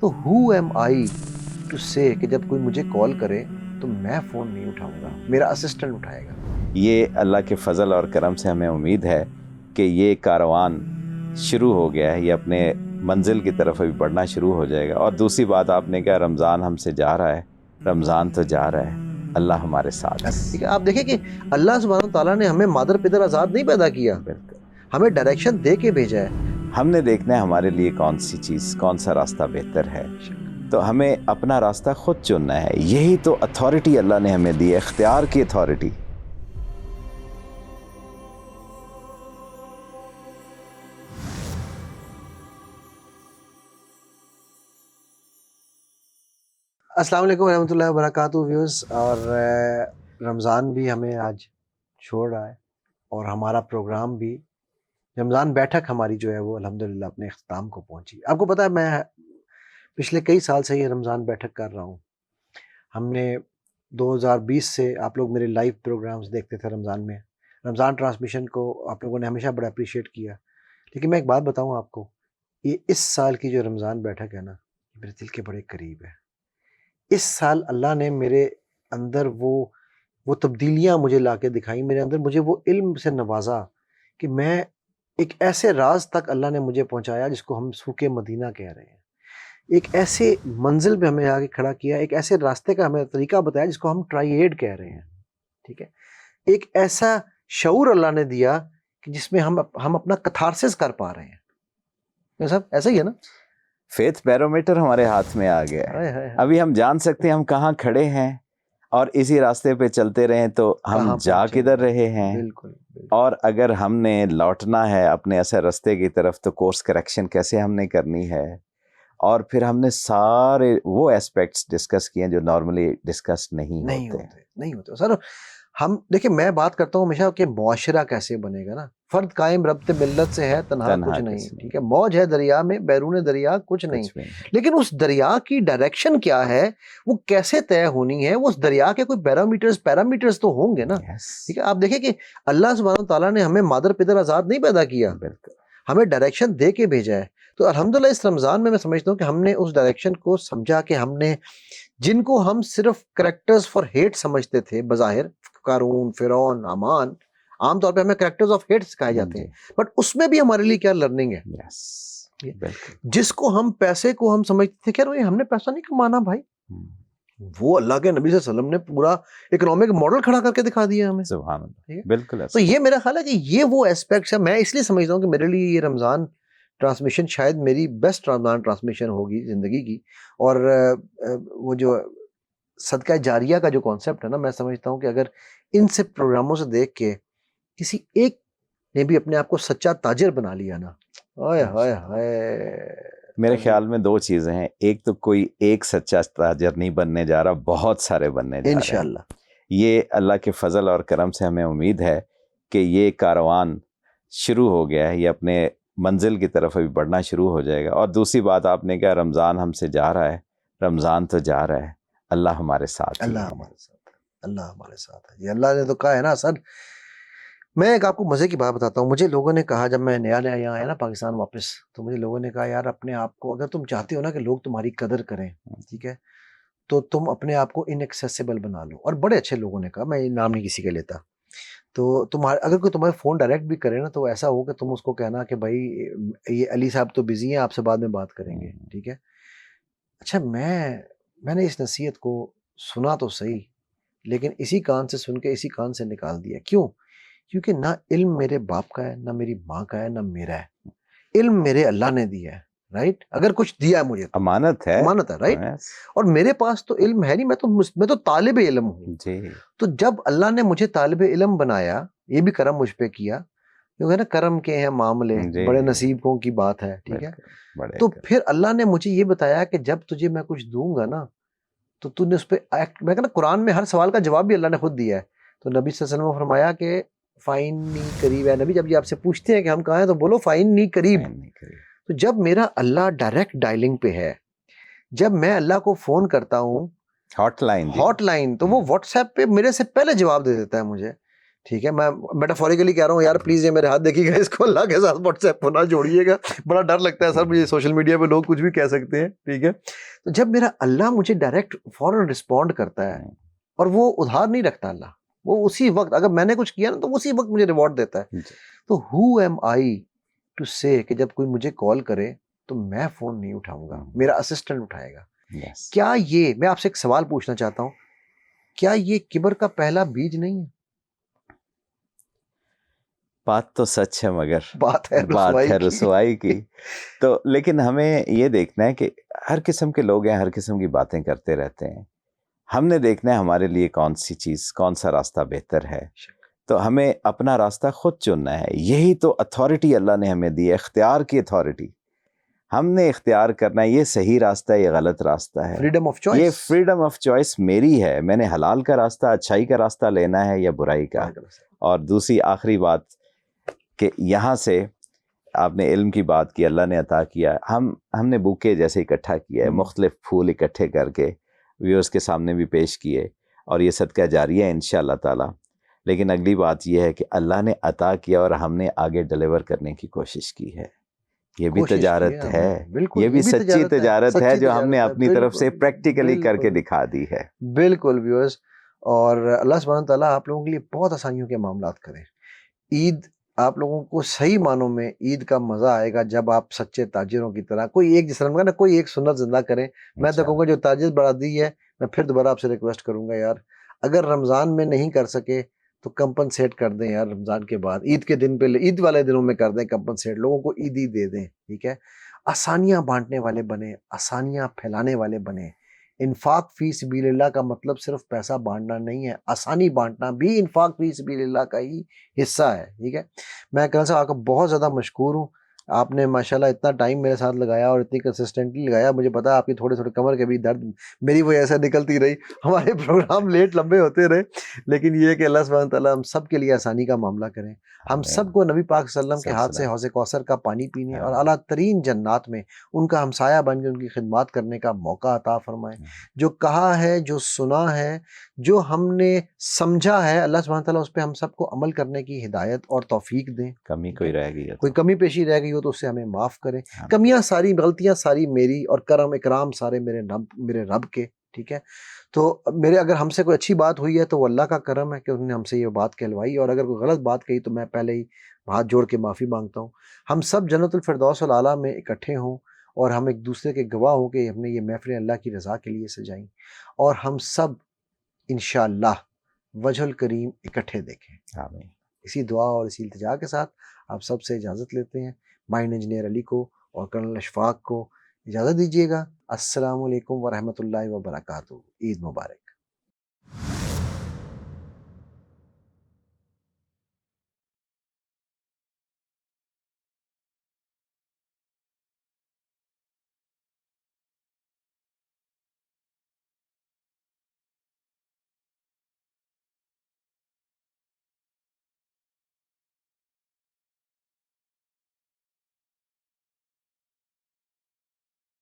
تو ہو M I to سے کہ جب کوئی مجھے کال کرے تو میں فون نہیں اٹھاؤں گا، میرا اسسٹنٹ اٹھائے گا. یہ اللہ کے فضل اور کرم سے ہمیں امید ہے کہ یہ کاروان شروع ہو گیا ہے، یہ اپنے منزل کی طرف ابھی بڑھنا شروع ہو جائے گا. اور دوسری بات آپ نے کہا رمضان ہم سے جا رہا ہے، رمضان تو جا رہا ہے، اللہ ہمارے ساتھ. ٹھیک ہے، آپ دیکھیں کہ اللہ سبحانہ تعالیٰ نے ہمیں مادر پدر آزاد نہیں پیدا کیا، بالکل ہمیں ڈائریکشن دے کے بھیجا ہے. ہم نے دیکھنا ہے ہمارے لیے کون سی چیز، کون سا راستہ بہتر ہے، تو ہمیں اپنا راستہ خود چننا ہے. یہی تو اتھارٹی اللہ نے ہمیں دی ہے، اختیار کی اتھارٹی. السلام علیکم ورحمۃ اللہ وبرکاتہ ویوز. اور رمضان بھی ہمیں آج چھوڑ رہا ہے اور ہمارا پروگرام بھی رمضان بیٹھک ہماری جو ہے وہ الحمدللہ اپنے اختتام کو پہنچی. آپ کو پتہ ہے میں پچھلے کئی سال سے یہ رمضان بیٹھک کر رہا ہوں. ہم نے 2020 سے آپ لوگ میرے لائیو پروگرامز دیکھتے تھے رمضان میں، رمضان ٹرانسمیشن کو آپ لوگوں نے ہمیشہ بڑا اپریشیٹ کیا. لیکن میں ایک بات بتاؤں آپ کو، یہ اس سال کی جو رمضان بیٹھک ہے نا، میرے دل کے بڑے قریب ہے. اس سال اللہ نے میرے اندر وہ تبدیلیاں مجھے لا کے دکھائیں، میرے اندر مجھے وہ علم سے نوازا کہ میں ایک ایسے راز تک اللہ نے مجھے پہنچایا جس کو ہم سوکھ مدینہ کہہ رہے ہیں. ایک ایسے منزل پہ ہمیں آگے کھڑا کیا، ایک ایسے راستے کا ہمیں طریقہ بتایا جس کو ہم ٹرائیڈ کہہ رہے ہیں. ٹھیک ہے، ایک ایسا شعور اللہ نے دیا کہ جس میں ہم اپنا کتھارسس کر پا رہے ہیں. صاحب ایسا ہی ہے نا، فیتھ بیرومیٹر ہمارے ہاتھ میں آ گیا ہے. ابھی ہم جان سکتے ہیں ہم کہاں کھڑے ہیں، اور اسی راستے پہ چلتے رہیں تو ہم جا کدھر رہے ہیں. بالکل. اور اگر ہم نے لوٹنا ہے اپنے اصل راستے کی طرف تو کورس کریکشن کیسے ہم نے کرنی ہے. اور پھر ہم نے سارے وہ ایسپیکٹس ڈسکس کیے جو نارملی ڈسکس نہیں ہوتے. سر ہم دیکھیں، میں بات کرتا ہوں ہمیشہ کہ معاشرہ کیسے بنے گا نا. فرد قائم ربط ملت سے ہے، تنہا کچھ نہیں. ٹھیک ہے، موج ہے دریا میں، بیرون دریا کچھ نہیں. لیکن اس دریا کی ڈائریکشن کیا ہے، وہ کیسے طے ہونی ہے، وہ اس دریا کے کوئی پیرامیٹرز تو ہوں گے نا. ٹھیک ہے، آپ دیکھیں کہ اللہ سبحانہ تعالیٰ نے ہمیں مادر پدر آزاد نہیں پیدا کیا، ہمیں ڈائریکشن دے کے بھیجا ہے. تو الحمدللہ اس رمضان میں سمجھتا ہوں کہ ہم نے اس ڈائریکشن کو سمجھا کہ ہم نے جن کو ہم صرف کریکٹرز فار ہیٹ سمجھتے تھے بظاہر، قارون، فرعون، حامان، عام طور پہ ہمیں کریکٹرز آف ہیٹ سکھائے جاتے ہیں، بٹ اس میں بھی ہمارے لیے کیا لرننگ ہے. جس کو ہم پیسے کو ہم سمجھتے تھے کہ ہم نے پیسہ نہیں کمانا بھائی، وہ اللہ کے نبی صلی اللہ علیہ وسلم نے پورا اکنامک ماڈل کھڑا کر کے دکھا دیا ہمیں. سبحان اللہ، بالکل. تو یہ میرا خیال ہے کہ یہ وہ ایسپیکٹس ہے. میں اس لیے سمجھتا ہوں کہ میرے لیے یہ رمضان ٹرانسمیشن شاید میری بیسٹ رمضان ٹرانسمیشن ہوگی زندگی کی. اور وہ جو صدقہ جاریہ کا جو کانسیپٹ ہے نا، میں سمجھتا ہوں کہ اگر ان سے پروگراموں سے دیکھ کے کسی ایک نے بھی اپنے آپ کو سچا تاجر بنا لیا نا، ہائے ہائے ہائے. میرے خیال میں دو چیزیں ہیں، ایک تو کوئی ایک سچا تاجر نہیں بننے جا رہا، بہت سارے بننے جا رہے ہیں انشاءاللہ. یہ اللہ کے فضل اور کرم سے ہمیں امید ہے کہ یہ کاروان شروع ہو گیا ہے، یہ اپنے منزل کی طرف ابھی بڑھنا شروع ہو جائے گا. اور دوسری بات آپ نے کہا رمضان ہم سے جا رہا ہے، رمضان تو جا رہا ہے، اللہ ہمارے ساتھ. اللہ ہمارے ساتھ ہے، اللہ ہمارے ساتھ ہے. یہ اللہ نے تو کہا ہے نا. سر میں ایک آپ کو مزے کی بات بتاتا ہوں. مجھے لوگوں نے کہا، جب میں نیا یہاں آیا نا پاکستان واپس، تو مجھے لوگوں نے کہا یار اپنے آپ کو اگر تم چاہتے ہو نا کہ لوگ تمہاری قدر کریں، ٹھیک ہے، تو تم اپنے آپ کو ان ایکسیسیبل بنا لو. اور بڑے اچھے لوگوں نے کہا، میں نام نہیں کسی کا لیتا. تو اگر کوئی تمہارے فون ڈائریکٹ بھی کرے نا تو ایسا ہو کہ تم اس کو کہنا کہ بھائی یہ علی صاحب تو بزی ہیں، آپ سے بعد میں بات کریں گے. ٹھیک ہے. اچھا، میں نے اس نصیحت کو سنا تو صحیح، لیکن اسی کان سے سن کے اسی کان سے نکال دیا. کیوں؟ کیونکہ نہ علم میرے باپ کا ہے، نہ میری ماں کا ہے، نہ میرا ہے. علم میرے اللہ نے دیا ہے، رائٹ. اگر کچھ دیا ہے مجھے امانت ہے، رائٹ. اور میرے پاس تو علم ہے نہیں، میں تو طالب علم ہوں. تو جب اللہ نے مجھے طالب علم بنایا، یہ بھی کرم مجھ پہ کیا، کیونکہ نا کرم کے ہیں معاملے، بڑے نصیبوں کی بات ہے. ٹھیک ہے. تو پھر اللہ نے مجھے یہ بتایا کہ جب تجھے میں کچھ دوں گا نا تو تو نے اس پہ ایکٹ. میں کہنا قرآن میں ہر سوال کا جواب بھی اللہ نے خود دیا ہے. تو نبی صلی اللہ علیہ وسلم نے فرمایا کہ فائن نی قریب ہے. نبی جب یہ آپ سے پوچھتے ہیں کہ ہم کہاں ہیں تو بولو فائن نی قریب. تو جب میرا اللہ ڈائریکٹ ڈائلنگ پہ ہے، جب میں اللہ کو فون کرتا ہوں ہاٹ لائن تو وہ واٹس ایپ پہ میرے سے پہلے جواب دے دیتا ہے مجھے ٹھیک ہے, میں میٹافوریکلی کہہ رہا ہوں یار, پلیز یہ میرے ہاتھ دیکھیے گا, اس کو اللہ کے ساتھ واٹس ایپ پر نہ جوڑیے گا, بڑا ڈر لگتا ہے سر مجھے, سوشل میڈیا پہ لوگ کچھ بھی کہہ سکتے ہیں, ٹھیک ہے. تو جب میرا اللہ مجھے ڈائریکٹ فوراً رسپونڈ کرتا ہے, اور وہ ادھار نہیں رکھتا اللہ, وہ اسی وقت اگر میں نے کچھ کیا نا تو اسی وقت مجھے ریوارڈ دیتا ہے. تو ہو ایم آئی ٹو سے کہ جب کوئی مجھے کال کرے تو میں فون نہیں اٹھاؤں گا, میرا اسسٹنٹ اٹھائے گا. کیا یہ, میں آپ سے ایک سوال پوچھنا چاہتا ہوں, کیا یہ کبر کا پہلا بیج نہیں ہے؟ بات تو سچ ہے, مگر بات ہے رسوائی کی. تو لیکن ہمیں یہ دیکھنا ہے کہ ہر قسم کے لوگ ہیں, ہر قسم کی باتیں کرتے رہتے ہیں. ہم نے دیکھنا ہے ہمارے لیے کون سی چیز, کون سا راستہ بہتر ہے. تو ہمیں اپنا راستہ خود چننا ہے. یہی تو اتھارٹی اللہ نے ہمیں دی ہے, اختیار کی اتھارٹی. ہم نے اختیار کرنا ہے یہ صحیح راستہ ہے, یہ غلط راستہ ہے. فریڈم آف چوائس, یہ فریڈم آف چوائس میری ہے, میں نے حلال کا راستہ, اچھائی کا راستہ لینا ہے یا برائی کا. اور دوسری آخری بات کہ یہاں سے آپ نے علم کی بات کی, اللہ نے عطا کیا, ہم نے بوکے جیسے اکٹھا کیا ہے, مختلف پھول اکٹھے کر کے ویورز کے سامنے بھی پیش کیے, اور یہ صدقہ جاریہ ہے انشاءاللہ تعالی. لیکن اگلی بات یہ ہے کہ اللہ نے عطا کیا اور ہم نے آگے ڈیلیور کرنے کی کوشش کی ہے. یہ بھی تجارت ہے, یہ بھی سچی تجارت ہے جو ہم نے اپنی طرف سے پریکٹیکلی کر کے دکھا دی ہے. بالکل ویورز, اور اللہ سبحانہ تعالیٰ آپ لوگوں کے لیے بہت آسانیوں کے معاملات کریں. عید آپ لوگوں کو صحیح معنوں میں عید کا مزہ آئے گا جب آپ سچے تاجروں کی طرح کوئی ایک, جس طرح نا کوئی ایک سنت زندہ کریں. میں تو کہوں گا جو تاجر برادری ہے, میں پھر دوبارہ آپ سے ریکویسٹ کروں گا یار, اگر رمضان میں نہیں کر سکے تو کمپنسیٹ کر دیں یار, رمضان کے بعد عید کے دن پہ, عید والے دنوں میں کر دیں کمپنسیٹ, لوگوں کو عیدی دے دیں, ٹھیک ہے. آسانیاں بانٹنے والے بنے, آسانیاں پھیلانے والے بنے. انفاق فی سبیل اللہ کا مطلب صرف پیسہ بانٹنا نہیں ہے, آسانی بانٹنا بھی انفاق فی سبیل اللہ کا ہی حصہ ہے, ٹھیک ہے. میں کرن صاحب آپ کا بہت زیادہ مشکور ہوں, آپ نے ماشاءاللہ اتنا ٹائم میرے ساتھ لگایا اور اتنی کنسسٹنٹلی لگایا. مجھے پتا آپ کی تھوڑے تھوڑے کمر کے بھی درد میری وجہ سے نکلتی رہی, ہمارے پروگرام لیٹ لمبے ہوتے رہے, لیکن یہ کہ اللہ سبحانہ تعالیٰ ہم سب کے لیے آسانی کا معاملہ کریں. ہم سب کو نبی پاک صلی اللہ علیہ وسلم کے ہاتھ سے حوض کوثر کا پانی پینے اور اعلیٰ ترین جنات میں ان کا ہمسایہ بن کے ان کی خدمات کرنے کا موقع عطا فرمائے. جو کہا ہے, جو سنا ہے, جو ہم نے سمجھا ہے, اللہ سبحانہ تعالیٰ اس پہ ہم سب کو عمل کرنے کی ہدایت اور توفیق دیں. کمی کوئی رہ گئی ہے, کوئی کمی پیشی رہ گئی ہو تو اسے ہمیں معاف کریں. کمیاں ساری, غلطیاں ساری میری, اور کرم اکرام سارے میرے رب کے, ٹھیک ہے. تو میرے اگر ہم سے کوئی اچھی بات ہوئی ہے تو وہ اللہ کا کرم ہے کہ انہوں نے ہم سے یہ بات کہلوائی, اور اگر کوئی غلط بات کہی تو میں پہلے ہی ہاتھ جوڑ کے معافی مانگتا ہوں. ہم سب جنت الفردوس الاعلیٰ میں اکٹھے ہوں, اور ہم ایک دوسرے کے گواہ ہوں کہ ہم نے یہ محفل اللہ کی رضا کے لیے سجائیں, اور ہم سب انشاءاللہ وجہ الکریم اکٹھے دیکھیں. آمین. اسی دعا اور اسی التجا کے ساتھ آپ سب سے اجازت لیتے ہیں. مائنڈ انجینئر علی کو اور کرنل اشفاق کو اجازت دیجیے گا. السلام علیکم ورحمۃ اللہ وبرکاتہ. عید مبارک.